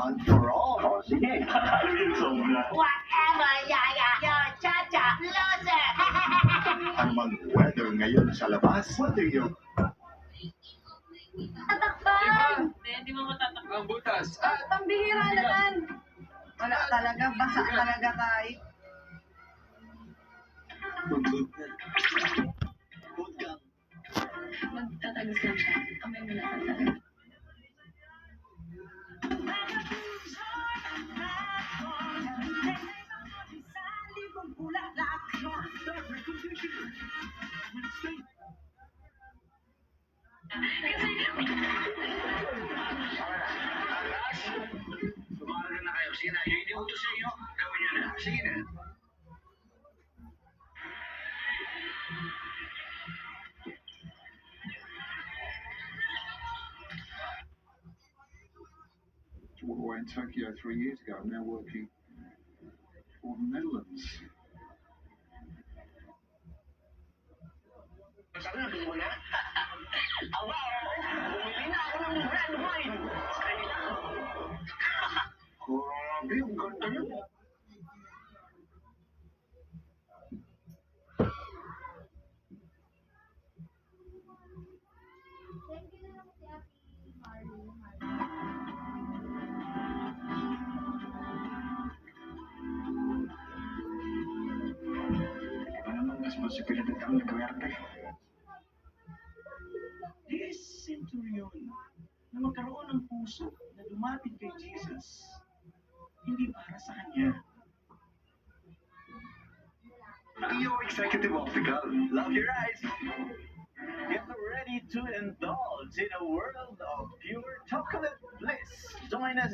one for all. O, sige. Kakaluin sobra. Whatever, Yaya. You're cha-cha loser. Anumang weather ngayon sa labas, whether you're Tatakpan. Hindi mo matatakbo ang butas. Pambihira naman. Wala talaga. Basa talaga tayo. Magtatagos lang siya. Kamay mo na tatagos. Tumagal na kayo. Sige na, yung iniutos sa inyo, gawin nyo na. Sige na. were in Tokyo 3 years ago. I'm now working for the Netherlands. Sabi mo na? Aba, bumili na ako ng red wine. Grabe, ang ganda yun. Responsibilidad kang nagwerte. This centurion na magkaroon ng puso na lumapit kay Jesus, hindi para sa kanya. Your executive officer, love your eyes. Get ready to indulge in a world of pure chocolate bliss. Join us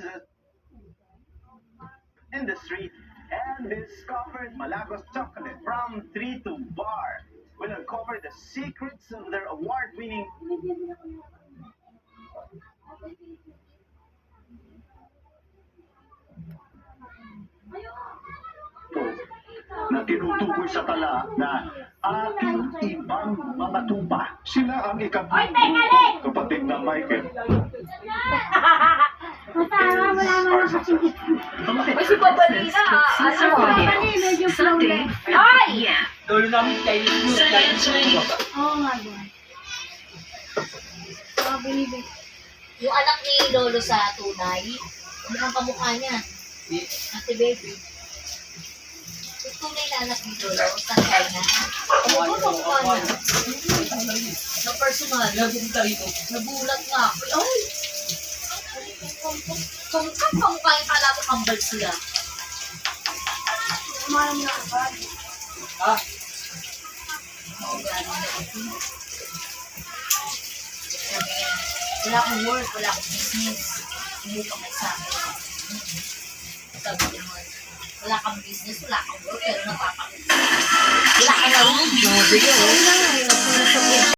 in the street and discover Malagos chocolate from tree to bar. We'll uncover the secrets of their award-winning na tinutukoy sa tala na ating ibang mga tupa. Sila ang ikabulong kapatid na Michael. Masama mo naman ang kasing Ay, si Babalina. medyo problem. Ay! Lolo namin kayo. Oo nga doon. Binibig. Yung anak ni Lolo sa tunay, mukhang kamukha niya. Ate Baby. Yung tunay na anak ni Lolo sa China. Kamukha niya. Na personal. Nagulat nga ako. Ay! Kung kamukha yung kala ko kambal sila. Kumain na agad. Ah, Oo, gano'n na ito. Sabi niya, wala akong work, wala akong business. Hindi ka may sa akin. Sabi niya, wala kang business, wala kang work, pero napapakita. Wala ka na rin. Sabi niya,